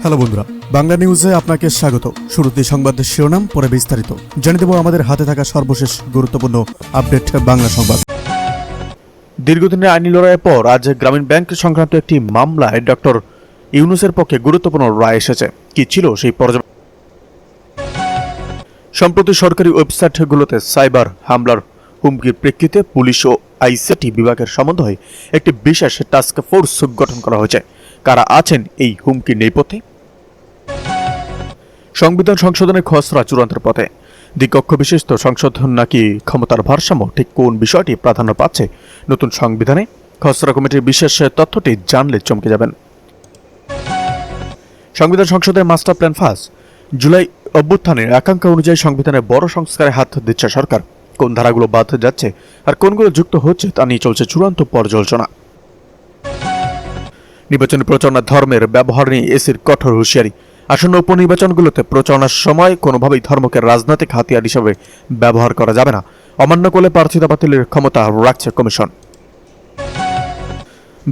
Hello বন্ধুরা, বাংলা নিউজে আপনাকে স্বাগত। শুরুতে সংবাদের শিরোনাম, পরে বিস্তারিত জানিয়ে দেব আমাদের হাতে থাকা সর্বশেষ গুরুত্বপূর্ণ আপডেট বাংলা সংবাদ। দীর্ঘদিনের আইনি লড়াইয়ের পর আজ গ্রামীণ ব্যাংক সংক্রান্ত একটি মামলায় ডক্টর ইউনূসের পক্ষে গুরুত্বপূর্ণ রায় এসেছে। কি ছিল সেই পর্যবেক্ষণ? সম্প্রতি সরকারি ওয়েবসাইটগুলোতে সাইবার হামলার হুমকির প্রেক্ষিতে পুলিশ ও আইসিটি বিভাগের সমন্বয়ে একটি বিশেষ টাস্ক ফোর্স গঠন করা হয়েছে। কারা আছেন এই হুমকির নেপথ্যে? সংবিধান সংশোধনের খসড়া চূড়ান্তের পথে। দ্বিকক্ষ বিশিষ্ট সংশোধন নাকি ক্ষমতার ভারসাম্য, ঠিক কোন বিষয়টি প্রাধান্য পাচ্ছে নতুন সংবিধানে? খসড়া কমিটির বিশেষ তথ্যটি জানলে চমকে যাবেন। সংবিধান সংসদের মাস্টার প্ল্যান ফাঁস। জুলাই অভ্যুত্থানের আকাঙ্ক্ষা অনুযায়ী সংবিধানের বড় সংস্কারে হাত দিচ্ছে সরকার। কোন ধারাগুলো বাদ যাচ্ছে আর কোনগুলো যুক্ত হচ্ছে তা নিয়ে চলছে চূড়ান্ত পর্যালোচনা। নির্বাচনী প্রচারণা ধর্মের ব্যবহার নিয়ে এসির কঠোর হুঁশিয়ারি। আসন্ন উপনির্বাচনগুলোতে প্রচারণার সময় কোনোভাবেই ধর্মকে রাজনৈতিক হাতিয়ার হিসেবে ব্যবহার করা যাবে না। অমান্য করলে প্রার্থিতা বাতিলের ক্ষমতা রাখছে কমিশন।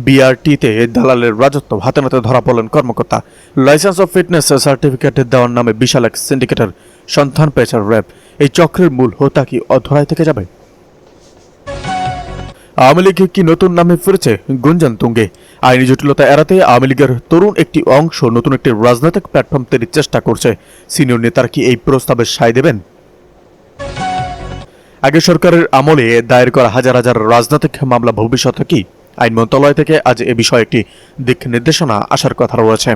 বিআরটিতে দালালের রাজত্ব, হাতে নাতে ধরা পড়লেন কর্মকর্তা। লাইসেন্স অফ ফিটনেস সার্টিফিকেট দেওয়ার নামে বিশাল এক সিন্ডিকেটের সন্ধান পেয়েছে র্যাব। এই চক্রের মূল হোতা কি অধরায় থেকে যাবে? আওয়ামী লীগ কি নতুন নামে ফিরেছে? গুঞ্জন তুঙ্গে। আইনি জটিলতা এড়াতে আওয়ামী লীগের তরুণ একটি অংশ নতুন একটি রাজনৈতিক প্ল্যাটফর্ম তৈরির চেষ্টা করছে। সিনিয়র নেতারা কি এই প্রস্তাবে সায় দেবেন? আগে সরকারের আমলে দায়ের করা হাজার হাজার রাজনৈতিক মামলা ভবিষ্যতে কি? আইন মন্ত্রণালয় থেকে আজ এ বিষয়ে একটি দিক নির্দেশনা আসার কথা রয়েছে।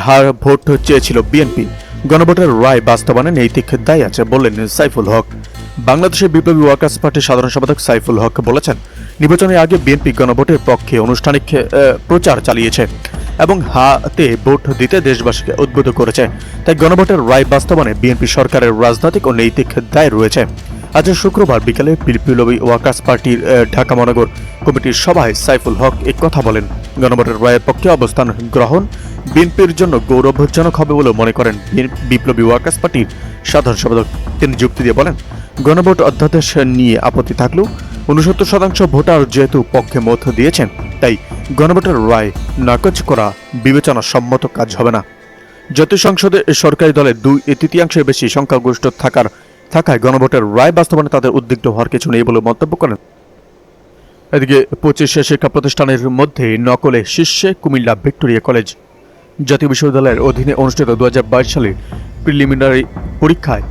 হার ভোট চেয়েছিল বিএনপি, গণভোটের রায় বাস্তবায়নে নৈতিক দায় আছে বললেন সাইফুল হক। বাংলাদেশের বিপ্লবী ওয়ার্কার্স পার্টির সাধারণ সম্পাদক সাইফুল হক বলেছেন, নির্বাচনের আগে বিএনপি গণভোটের পক্ষে আনুষ্ঠানিক প্রচার চালিয়েছে এবং হাতে ভোট দিতে দেশবাসীকে উদ্বুদ্ধ করেছে। তাই গণভোটের রায় বাস্তবায়নে বিএনপি সরকারের রাজনৈতিক ও নৈতিক দায় রয়েছে। আজ শুক্রবার বিকেলে বিপ্লবী ওয়ার্কার্স পার্টির ঢাকা মহানগর কমিটির সভায় সাইফুল হক এই কথা বলেন। গণভোটের রায়ের পক্ষে অবস্থান গ্রহণ বিএনপির জন্য গৌরবজনক হবে বলে মনে করেন বিপ্লবী ওয়ার্কার্স পার্টির সাধারণ সম্পাদক। তিনি যুক্তি দিয়ে বলেন, গণভোট অধ্যাদেশ নিয়ে আপত্তি থাকলেও ৬৯% ভোটার যেহেতু পক্ষে মত দিয়েছেন, তাই গণভোটের রায় নাকচ করা বিবেচনা সম্মত কাজ হবে না। জাতীয় সংসদে সরকারি দলের 2/3 বেশি সংখ্যাগরিষ্ঠ থাকায় গণভোটের রায় বাস্তবায়নে তাদের উদ্বিগ্ন হওয়ার কিছু নেই বলে মন্তব্য করেন। এদিকে 25 শিক্ষা প্রতিষ্ঠানের মধ্যে নকলে শীর্ষে কুমিল্লা ভিক্টোরিয়া কলেজ। জাতীয় বিশ্ববিদ্যালয়ের অধীনে অনুষ্ঠিত 2022 সালের প্রিলিমিনারি পরীক্ষায়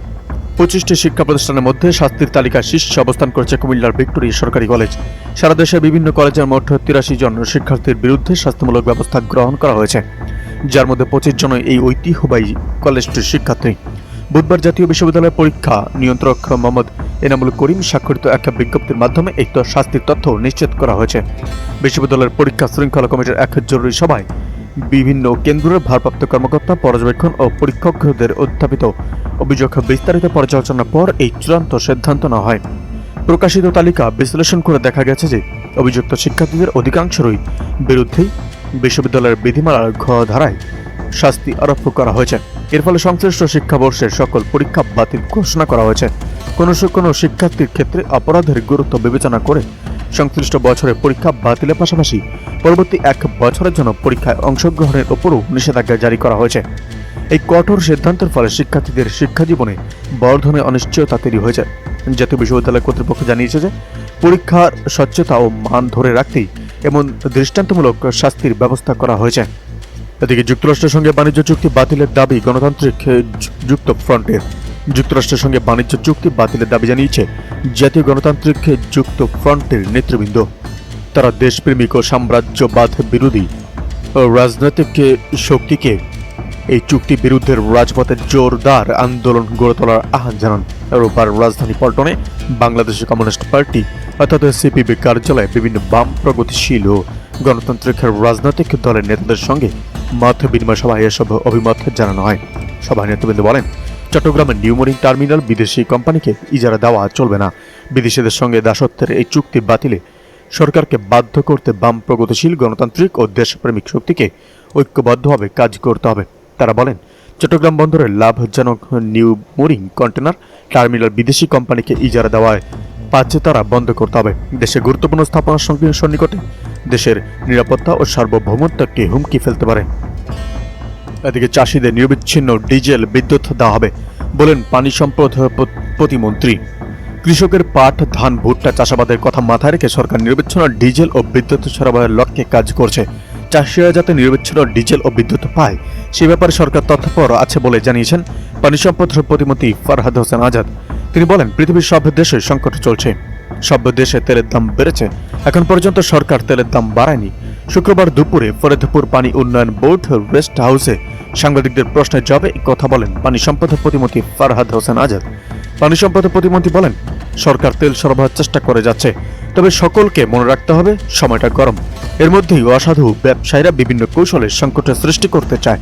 25টি শিক্ষা প্রতিষ্ঠানের মধ্যে শাস্তির তালিকায় শীর্ষে অবস্থান করেছে কুমিল্লার ভিক্টোরিয়া সরকারি কলেজ। সারা দেশে বিভিন্ন কলেজের মোট 83 জন শিক্ষার্থীর বিরুদ্ধে শাস্তিমূলক ব্যবস্থা গ্রহণ করা হয়েছে, যার মধ্যে 25 জন এই ঐতিহ্যবাহী কলেজটির শিক্ষার্থী। বুধবার জাতীয় বিশ্ববিদ্যালয়ের পরীক্ষা নিয়ন্ত্রক মোহাম্মদ এনামুল করিম স্বাক্ষরিত এক বিজ্ঞপ্তির মাধ্যমে এই শাস্তির তথ্য নিশ্চিত করা হয়েছে। বিশ্ববিদ্যালয়ের পরীক্ষা শৃঙ্খলা কমিটির এক জরুরি সভায় বিভিন্ন কেন্দ্রের ভারপ্রাপ্ত কর্মকর্তা, পর্যবেক্ষণ ও পরীক্ষকদের উত্থাপিত অভিযোগ বিস্তারিত পর্যালোচনার পর এই চূড়ান্ত সিদ্ধান্ত নেওয়া হয়। প্রকাশিত তালিকা বিশ্লেষণ করে দেখা গেছে যে অভিযুক্ত শিক্ষার্থীদের অধিকাংশেরই বিরুদ্ধেই বিশ্ববিদ্যালয়ের বিধিমালার ঘ ধারায় শাস্তি আরোপ করা হয়েছে। এর ফলে সংশ্লিষ্ট শিক্ষাবর্ষের সকল পরীক্ষা বাতিল ঘোষণা করা হয়েছে। কোনো শিক্ষার্থীর ক্ষেত্রে অপরাধের গুরুত্ব বিবেচনা করে সংশ্লিষ্ট বছরের পরীক্ষা বাতিলের পাশাপাশি পরবর্তী 1 বছরের জন্য পরীক্ষায় অংশগ্রহণের উপরও নিষেধাজ্ঞা জারি করা হয়েছে। এই কঠোর সিদ্ধান্তের ফলে শিক্ষার্থীদের শিক্ষা জীবনে বড় ধরনের অনিশ্চয়তা তৈরি হয়েছে। জাতীয় বিশ্ববিদ্যালয় কর্তৃপক্ষ জানিয়েছে যে পরীক্ষার স্বচ্ছতা ও মান ধরে রাখতেই এমন দৃষ্টান্তমূলক শাস্তির ব্যবস্থা করা হয়েছে। এদিকে যুক্তরাষ্ট্রের সঙ্গে বাণিজ্য চুক্তি বাতিলের দাবি গণতান্ত্রিক যুক্ত ফ্রন্টের। যুক্তরাষ্ট্রের সঙ্গে বাণিজ্য চুক্তি বাতিলের দাবি জানিয়েছে জাতীয় গণতান্ত্রিক যুক্ত ফ্রন্টের নেতৃবৃন্দ। তারা দেশপ্রেমিক ও সাম্রাজ্যবাদ বিরোধী রাজনৈতিক শক্তিকে এই চুক্তি বিরুদ্ধে রাজপথে জোরদার আন্দোলন গড়ে তোলার আহ্বান জানান। রোববার রাজধানী পল্টনে বাংলাদেশ কমিউনিস্ট পার্টি অর্থাৎ সিপিবি কার্যালয়ে বিভিন্ন বাম, প্রগতিশীল ও গণতান্ত্রিক রাজনৈতিক দলের নেতাদের সঙ্গে মত বিনিময় সভায় এসব অভিমত জানানো হয়। সভায় নেতৃবৃন্দ বলেন, চট্টগ্রামের নিউমোরিং টার্মিনাল বিদেশি কোম্পানিকে ইজারা দেওয়া চলবে না। বিদেশিদের সঙ্গে দাসত্বের এই চুক্তি বাতিলে সরকারকে বাধ্য করতে বাম, প্রগতিশীল, গণতান্ত্রিক ও দেশপ্রেমিক শক্তিকে ঐক্যবদ্ধভাবে কাজ করতে হবে। তারা বলেন, চট্টগ্রাম বন্দরের লাভজনক নিউমোরিং কন্টেনার টার্মিনাল বিদেশি কোম্পানিকে ইজারা দেওয়ায় পাচ্ছে তারা বন্ধ করতে হবে। দেশে গুরুত্বপূর্ণ স্থাপনার সন্নিকটে দেশের নিরাপত্তা ও সার্বভৌমত্বকে হুমকি ফেলতে পারে। এদিকে চাষিদের নিরবিচ্ছিন্ন ডিজেল বিদ্যুৎ দেওয়া হবে বলেন পানি সম্পদ প্রতিমন্ত্রী। কৃষকের পাট, ধান, ভুট্টা চাষাবাদের কথা মাথায় রেখে সরকার নিরবিচ্ছিন্ন ডিজেল ও বিদ্যুৎ সরবরাহের লক্ষ্যে কাজ করছে। চাষিরা যাতে নিরবিচ্ছিন্ন ডিজেল ও বিদ্যুৎ পায় সে ব্যাপারে সরকার তৎপর আছে বলে জানিয়েছেন পানি সম্পদ প্রতিমন্ত্রী ফরহাদ হোসেন আজাদ। তিনি বলেন, পৃথিবীর সব দেশে সংকট চলছে, সব দেশে তেলের দাম বেড়েছে, এখন পর্যন্ত সরকার তেলের দাম বাড়ায়নি। শুক্রবার দুপুরে ফরিদপুর পানি উন্নয়ন বোর্ড রেস্ট হাউসে সাংবাদিকদের প্রশ্নের জবাবে এই কথা বলেন পানি সম্পদ প্রতিমন্ত্রী ফরহাদ হোসেন আজাদ। পানি সম্পদ প্রতিমন্ত্রী বলেন, সরকার তেল সরবরাহের চেষ্টা করে যাচ্ছে, তবে সকলকে মনে রাখতে হবে সময়টা গরম। এর মধ্যেই অসাধু ব্যবসায়ীরা বিভিন্ন কৌশলে সংকটের সৃষ্টি করতে চায়।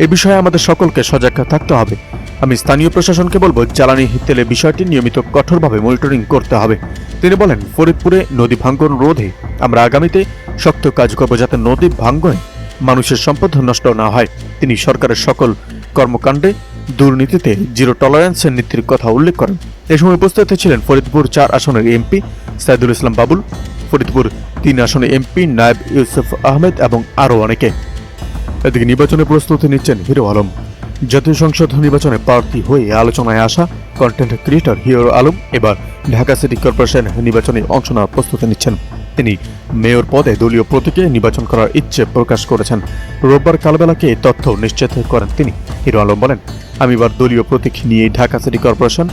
এ বিষয়ে আমাদের সকলকে সজাগ থাকতে হবে। আমি স্থানীয় প্রশাসনকে বলবো, জ্বালানি তেলের বিষয়টি নিয়মিত কঠোরভাবে মনিটরিং করতে হবে। তিনি বলেন, ফরিদপুরে নদী ভাঙ্গন রোধে আমরা আগামীতে শক্ত কাজ করব যাতে নদী ভাঙ্গনে মানুষের সম্পদ নষ্ট না হয়। তিনি সরকারের সকল কর্মকাণ্ডে দুর্নীতিতে জিরো টলারেন্সের নীতির কথা উল্লেখ করেন। এ সময় উপস্থিত ছিলেন ফরিদপুর 4 আসনের এমপি সাইদুল ইসলাম বাবুল, ফরিদপুর 3 আসনের এমপি নায়েব ইউসুফ আহমেদ এবং আরও অনেকে। এদিকে নির্বাচনের প্রস্তুতি নিচ্ছেন হিরো আলম। জাতীয় সংসদ নির্বাচনে প্রার্থী হয়ে আলোচনায় আসা কন্টেন্ট ক্রিয়েটর হিরো আলম এবার ঢাকা সিটি কর্পোরেশন নির্বাচনে অংশ নেওয়ার প্রস্তুতি নিচ্ছেন। তিনি মেয়র পদে দলীয় প্রতীকে নির্বাচন করার ইচ্ছে প্রকাশ করেছেন। রোববার কালবেলাকে এই তথ্য নিশ্চিত করেন তিনি। হিরো আলম বলেন, আমি এবার দলীয় প্রতীক নিয়ে ঢাকা সিটি কর্পোরেশন